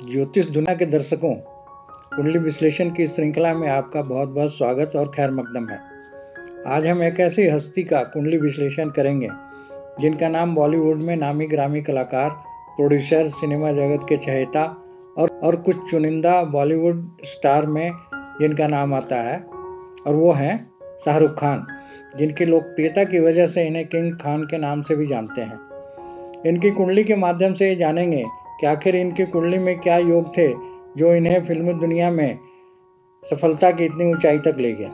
ज्योतिष दुनिया के दर्शकों, कुंडली विश्लेषण की श्रृंखला में आपका बहुत बहुत स्वागत और खैर मकदम है। आज हम एक ऐसी हस्ती का कुंडली विश्लेषण करेंगे जिनका नाम बॉलीवुड में नामी ग्रामी कलाकार, प्रोड्यूसर, सिनेमा जगत के चहेता और कुछ चुनिंदा बॉलीवुड स्टार में जिनका नाम आता है, और वो हैं शाहरुख खान, जिनकी लोकप्रियता की वजह से इन्हें किंग खान के नाम से भी जानते हैं। इनकी कुंडली के माध्यम से ये जानेंगे कि आखिर इनकी कुंडली में क्या योग थे जो इन्हें फिल्मी दुनिया में सफलता की इतनी ऊंचाई तक ले गया।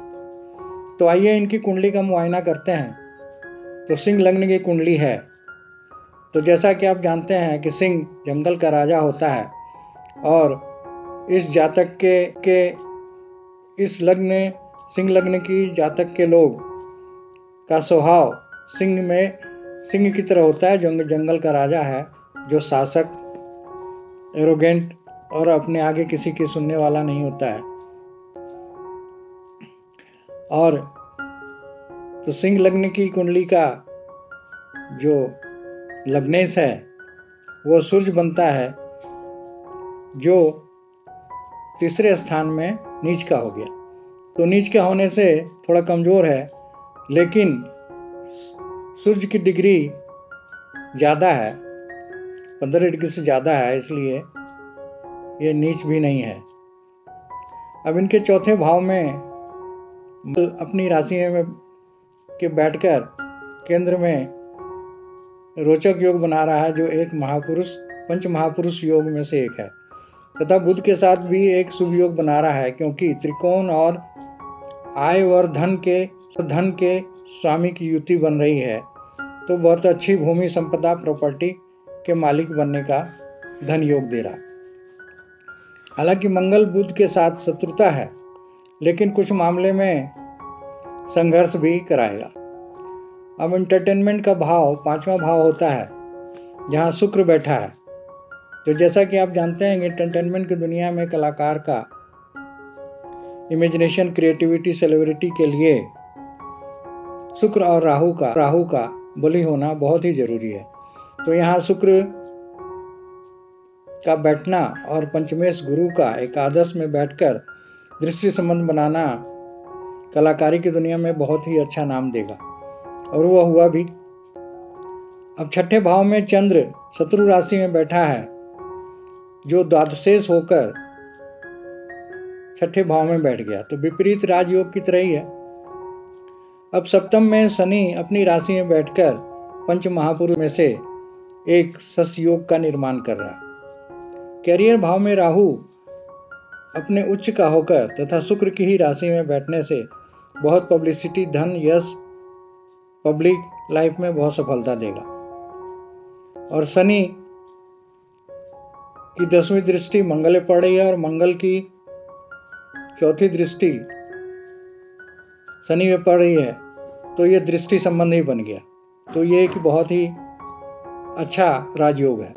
तो आइए इनकी कुंडली का मुआयना करते हैं। तो सिंह लग्न की कुंडली है। तो जैसा कि आप जानते हैं कि सिंह जंगल का राजा होता है और इस जातक के सिंह लग्न की जातक के लोग का स्वभाव सिंह की तरह होता है, जो जंगल का राजा है, जो शासक, एरोगेंट और अपने आगे किसी की सुनने वाला नहीं होता है। और तो सिंह लग्न की कुंडली का जो लग्नेश है वो सूर्य बनता है, जो तीसरे स्थान में नीच का हो गया। तो नीच का होने से थोड़ा कमजोर है, लेकिन सूर्य की डिग्री ज़्यादा है, 15 डिग्री से ज़्यादा है, इसलिए ये नीच भी नहीं है। अब इनके चौथे भाव में अपनी राशि में के बैठकर केंद्र में रोचक योग बना रहा है, जो एक पंच महापुरुष योग में से एक है, तथा बुध के साथ भी एक शुभ योग बना रहा है, क्योंकि त्रिकोण और आय और धन के स्वामी की युति बन रही है। तो बहुत अच्छी भूमि संपदा प्रॉपर्टी के मालिक बनने का धन योग दे रहा है। हालांकि मंगल बुध के साथ शत्रुता है, लेकिन कुछ मामले में संघर्ष भी कराएगा। अब एंटरटेनमेंट का भाव 5वां भाव होता है, जहां शुक्र बैठा है। तो जैसा कि आप जानते हैं कि एंटरटेनमेंट की दुनिया में कलाकार का इमेजिनेशन, क्रिएटिविटी, सेलिब्रिटी के लिए शुक्र और राहु का बलि होना बहुत ही जरूरी है। तो यहाँ शुक्र का बैठना और पंचमेश गुरु का एकादश में बैठकर दृष्टि संबंध बनाना कलाकारी की दुनिया में बहुत ही अच्छा नाम देगा, और वह हुआ भी। अब छठे भाव में चंद्र शत्रु राशि में बैठा है, जो द्वादशेष होकर छठे भाव में बैठ गया, तो विपरीत राजयोग की तरह ही है। अब सप्तम में शनि अपनी राशि में बैठकर पंच महापुरुष में से एक सस योग का निर्माण कर रहा है। कैरियर भाव में राहु अपने उच्च का होकर तथा शुक्र की ही राशि में बैठने से बहुत पब्लिसिटी, धन, यश, पब्लिक लाइफ में बहुत सफलता देगा। और शनि की 10वीं दृष्टि मंगल पे पड़ रही है और मंगल की 4थी दृष्टि शनि में पड़ रही है, तो ये दृष्टि संबंध ही बन गया। तो ये एक बहुत ही अच्छा राजयोग है।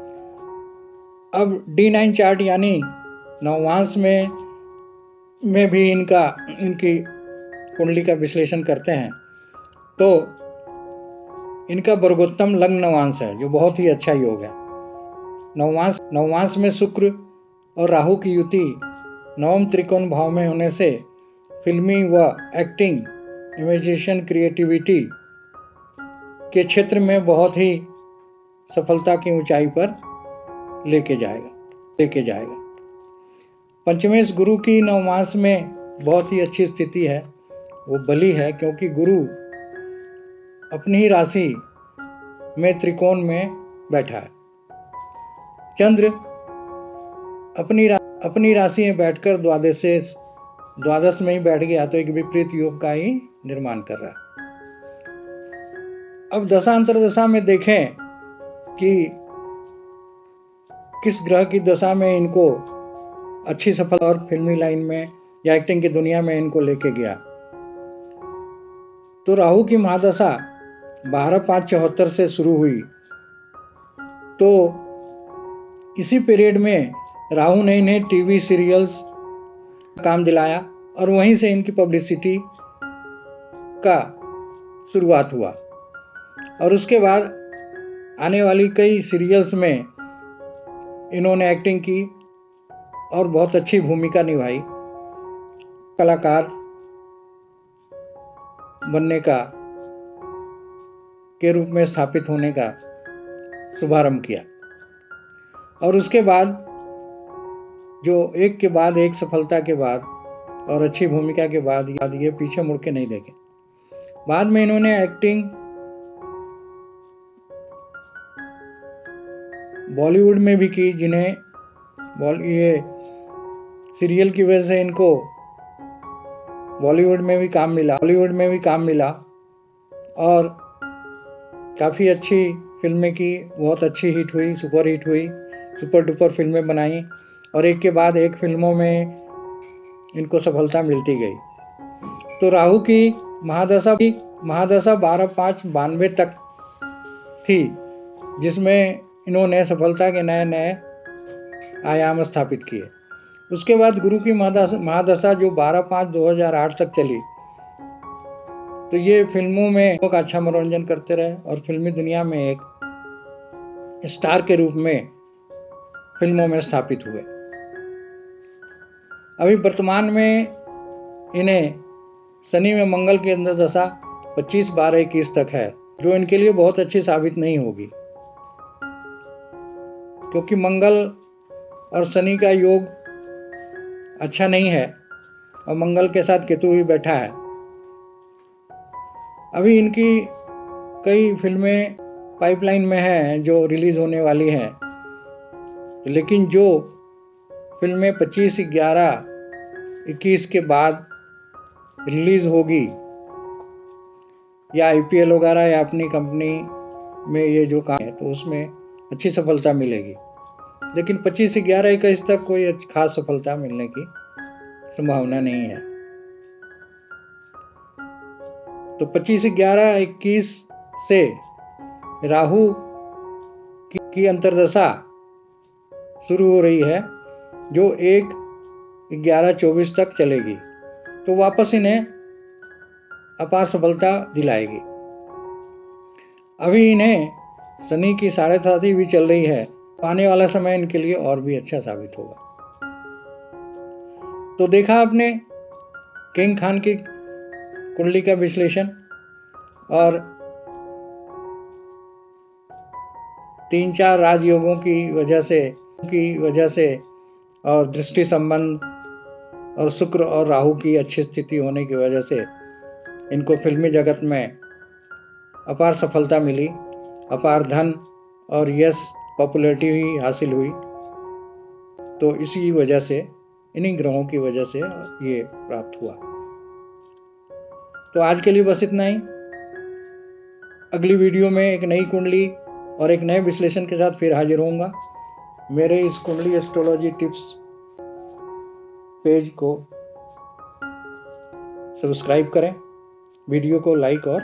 अब D9 चार्ट यानी नवमांश में भी इनकी कुंडली का विश्लेषण करते हैं, तो इनका वर्गोत्तम लग्न नवांश है, जो बहुत ही अच्छा योग है। नवमांश में शुक्र और राहु की युति नवम त्रिकोण भाव में होने से फिल्मी व एक्टिंग, इमेजिनेशन, क्रिएटिविटी के क्षेत्र में बहुत ही सफलता की ऊंचाई पर लेके जाएगा। पंचमेश गुरु की नवमांश में बहुत ही अच्छी स्थिति है, वो बली है, क्योंकि गुरु अपनी ही राशि में त्रिकोण में बैठा है। चंद्र अपनी राशि में बैठकर द्वादश में ही बैठ गया, तो एक विपरीत योग का ही निर्माण कर रहा है। अब दशा अंतरदशा में देखें कि किस ग्रह की दशा में इनको अच्छी सफलता और फिल्मी लाइन में या एक्टिंग की दुनिया में इनको लेके गया। तो राहु की महादशा 12/5/74 से शुरू हुई, तो इसी पीरियड में राहु ने इन्हें टीवी सीरियल्स काम दिलाया, और वहीं से इनकी पब्लिसिटी का शुरुआत हुआ। और उसके बाद आने वाली कई सीरियल्स में इन्होंने एक्टिंग की और बहुत अच्छी भूमिका निभाई, कलाकार बनने का के रूप में स्थापित होने का शुभारंभ किया। और उसके बाद जो एक के बाद एक सफलता के बाद और अच्छी भूमिका के बाद ये पीछे मुड़ के नहीं देखे। बाद में इन्होंने एक्टिंग बॉलीवुड में भी की, जिन्हें ये सीरियल की वजह से इनको बॉलीवुड में भी काम मिला और काफ़ी अच्छी फिल्में की, बहुत अच्छी हिट हुई, सुपर डुपर फिल्में बनाई और एक के बाद एक फिल्मों में इनको सफलता मिलती गई। तो राहु की महादशा 12/5/92 तक थी, जिसमें इन्होंने सफलता के नए नए आयाम स्थापित किए। उसके बाद गुरु की महादशा जो 12/5/2008 तक चली, तो ये फिल्मों में लोग अच्छा मनोरंजन करते रहे और फिल्मी दुनिया में एक स्टार के रूप में फिल्मों में स्थापित हुए। अभी वर्तमान में इन्हें शनि में मंगल की अंदर दशा 25/12/21 तक है, जो इनके लिए बहुत अच्छी साबित नहीं होगी, क्योंकि मंगल और शनि का योग अच्छा नहीं है और मंगल के साथ केतु भी बैठा है। अभी इनकी कई फिल्में पाइपलाइन में हैं जो रिलीज होने वाली हैं, लेकिन जो फिल्में 25/11/21 के बाद रिलीज होगी या IPL वगैरह या अपनी कंपनी में ये जो काम है, तो उसमें अच्छी सफलता मिलेगी। लेकिन 25/11/21 तक कोई खास सफलता मिलने की संभावना नहीं है। तो 25/11/21 से राहु की अंतर्दशा शुरू हो रही है, जो 1/11/24 तक चलेगी, तो वापस इन्हें अपार सफलता दिलाएगी। अभी इन्हें शनि की 7.5 भी चल रही है, आने वाला समय इनके लिए और भी अच्छा साबित होगा। तो देखा आपने किंग खान की कुंडली का विश्लेषण और 3-4 राजयोगों की वजह से और दृष्टि संबंध और शुक्र और राहु की अच्छी स्थिति होने की वजह से इनको फिल्मी जगत में अपार सफलता मिली, अपार धन और यश, पॉपुलैरिटी भी हासिल हुई। तो इसी वजह से, इन्हीं ग्रहों की वजह से ये प्राप्त हुआ। तो आज के लिए बस इतना ही। अगली वीडियो में एक नई कुंडली और एक नए विश्लेषण के साथ फिर हाजिर होऊंगा। मेरे इस कुंडली एस्ट्रोलॉजी टिप्स पेज को सब्सक्राइब करें, वीडियो को लाइक और